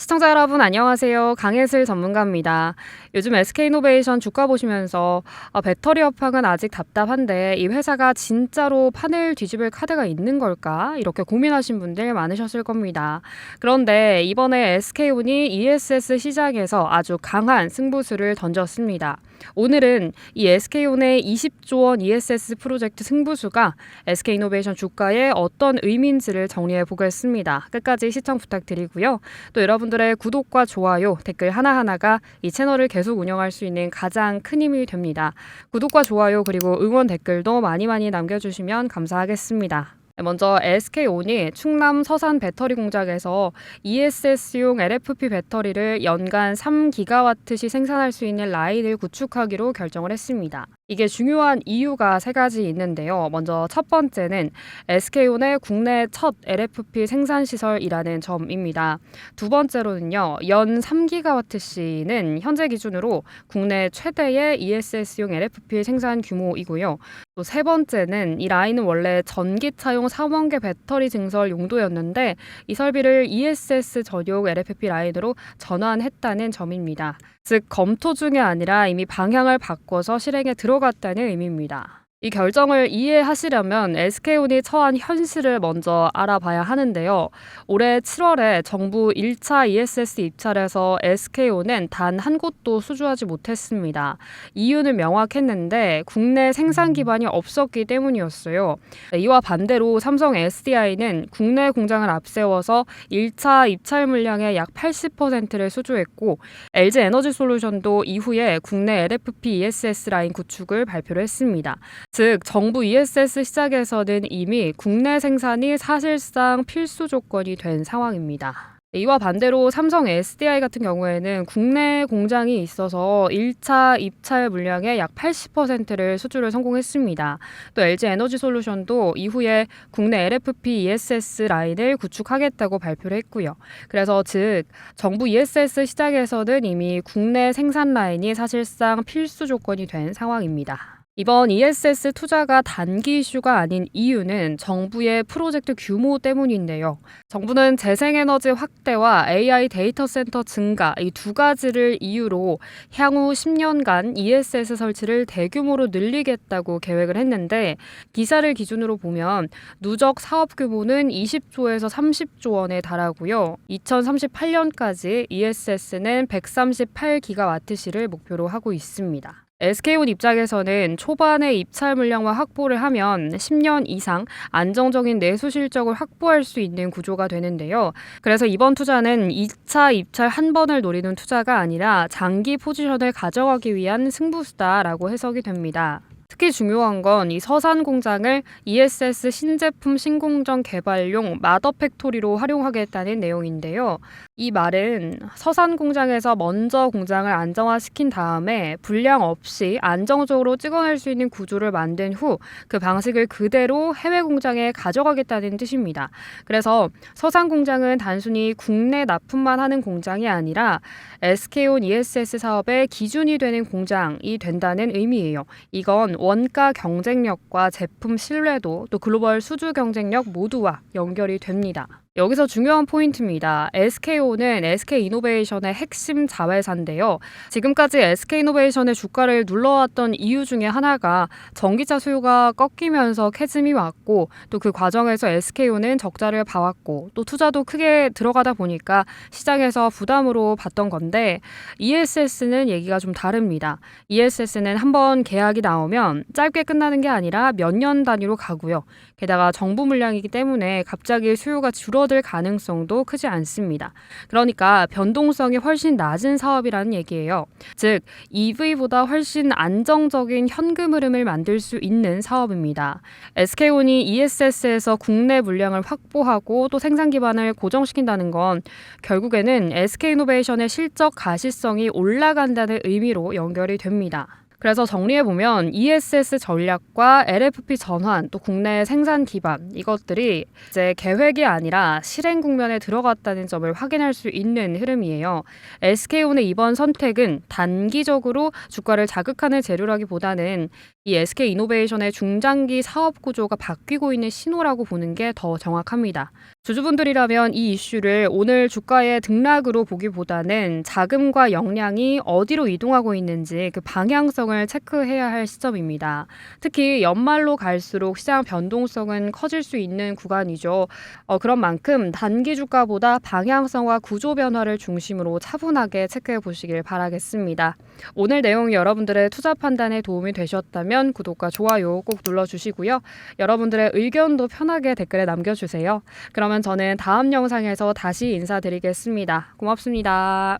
시청자 여러분 안녕하세요. 강혜슬 전문가입니다. 요즘 SK이노베이션 주가 보시면서 배터리 업황은 아직 답답한데 이 회사가 진짜로 판을 뒤집을 카드가 있는 걸까? 이렇게 고민하신 분들 많으셨을 겁니다. 그런데 이번에 SK온이 ESS 시장에서 아주 강한 승부수를 던졌습니다. 오늘은 이 SK온의 20조 원 ESS 프로젝트 승부수가 SK이노베이션 주가에 어떤 의미인지를 정리해 보겠습니다. 끝까지 시청 부탁드리고요. 또 여러분들의 구독과 좋아요, 댓글 하나하나가 이 채널을 계속 운영할 수 있는 가장 큰 힘이 됩니다. 구독과 좋아요 그리고 응원 댓글도 많이 남겨주시면 감사하겠습니다. 먼저 SK온이 충남 서산 배터리 공장에서 ESS용 LFP 배터리를 연간 3기가와트시 생산할 수 있는 라인을 구축하기로 결정을 했습니다. 이게 중요한 이유가 세 가지 있는데요. 먼저 첫 번째는 SK온의 국내 첫 LFP 생산 시설이라는 점입니다. 두 번째로는요. 연 3기가와트시는 현재 기준으로 국내 최대의 ESS용 LFP 생산 규모이고요. 또 세 번째는 이 라인은 원래 전기차용 3원 개 배터리 증설 용도였는데 이 설비를 ESS 전용 LFP 라인으로 전환했다는 점입니다. 즉 검토 중이 아니라 이미 방향을 바꿔서 실행에 들어갔다는 의미입니다. 이 결정을 이해하시려면 SK온이 처한 현실을 먼저 알아봐야 하는데요. 올해 7월에 정부 1차 ESS 입찰에서 SK온은 단 한 곳도 수주하지 못했습니다. 이유는 명확했는데 국내 생산 기반이 없었기 때문이었어요. 이와 반대로 삼성 SDI는 국내 공장을 앞세워서 1차 입찰 물량의 약 80%를 수주했고 LG 에너지솔루션도 이후에 국내 LFP ESS 라인 구축을 발표를 했습니다. 즉 정부 ESS 시작에서는 이미 국내 생산이 사실상 필수 조건이 된 상황입니다. 이와 반대로 삼성 SDI 같은 경우에는 국내 공장이 있어서 1차 입찰 물량의 약 80%를 수주를 성공했습니다. 또 LG 에너지솔루션도 이후에 국내 LFP ESS 라인을 구축하겠다고 발표를 했고요. 그래서 즉 정부 ESS 시작에서는 이미 국내 생산 라인이 사실상 필수 조건이 된 상황입니다. 이번 ESS 투자가 단기 이슈가 아닌 이유는 정부의 프로젝트 규모 때문인데요. 정부는 재생에너지 확대와 AI 데이터 센터 증가 이 두 가지를 이유로 향후 10년간 ESS 설치를 대규모로 늘리겠다고 계획을 했는데 기사를 기준으로 보면 누적 사업 규모는 20조에서 30조 원에 달하고요. 2038년까지 ESS는 138기가와트시를 목표로 하고 있습니다. SK온 입장에서는 초반에 입찰 물량만 확보를 하면 10년 이상 안정적인 내수 실적을 확보할 수 있는 구조가 되는데요. 그래서 이번 투자는 2차 입찰 한 번을 노리는 투자가 아니라 장기 포지션을 가져가기 위한 승부수다라고 해석이 됩니다. 특히 중요한 건 이 서산 공장을 ESS 신제품 신공정 개발용 마더 팩토리로 활용하겠다는 내용인데요. 이 말은 서산 공장에서 먼저 공장을 안정화시킨 다음에 불량 없이 안정적으로 찍어낼 수 있는 구조를 만든 후 그 방식을 그대로 해외 공장에 가져가겠다는 뜻입니다. 그래서 서산 공장은 단순히 국내 납품만 하는 공장이 아니라 SK온 ESS 사업의 기준이 되는 공장이 된다는 의미예요. 이건 원가 경쟁력과 제품 신뢰도 또 글로벌 수주 경쟁력 모두와 연결이 됩니다. 여기서 중요한 포인트입니다. SK온은 SK이노베이션의 핵심 자회사인데요. 지금까지 SK이노베이션의 주가를 눌러왔던 이유 중에 하나가 전기차 수요가 꺾이면서 캐즘이 왔고 또 그 과정에서 SK온은 적자를 봐왔고 또 투자도 크게 들어가다 보니까 시장에서 부담으로 봤던 건데 ESS는 얘기가 좀 다릅니다. ESS는 한번 계약이 나오면 짧게 끝나는 게 아니라 몇 년 단위로 가고요. 게다가 정부 물량이기 때문에 갑자기 수요가 줄어들 가능성도 크지 않습니다. 그러니까 변동성이 훨씬 낮은 사업이라는 얘기예요. 즉 EV보다 훨씬 안정적인 현금 흐름을 만들 수 있는 사업입니다. SK온이 ESS에서 국내 물량을 확보하고 또 생산 기반을 고정시킨다는 건 결국에는 SK이노베이션의 실적 가시성이 올라간다는 의미로 연결이 됩니다. 그래서 정리해보면 ESS 전략과 LFP 전환, 또 국내 생산 기반 이것들이 이제 계획이 아니라 실행 국면에 들어갔다는 점을 확인할 수 있는 흐름이에요. SK온의 이번 선택은 단기적으로 주가를 자극하는 재료라기보다는 이 SK이노베이션의 중장기 사업 구조가 바뀌고 있는 신호라고 보는 게 더 정확합니다. 주주분들이라면 이 이슈를 오늘 주가의 등락으로 보기보다는 자금과 역량이 어디로 이동하고 있는지 그 방향성을 체크해야 할 시점입니다. 특히 연말로 갈수록 시장 변동성은 커질 수 있는 구간이죠. 그런 만큼 단기 주가보다 방향성과 구조 변화를 중심으로 차분하게 체크해 보시길 바라겠습니다. 오늘 내용이 여러분들의 투자 판단에 도움이 되셨다면 구독과 좋아요 꼭 눌러주시고요. 여러분들의 의견도 편하게 댓글에 남겨주세요. 그러면 저는 다음 영상에서 다시 인사드리겠습니다. 고맙습니다.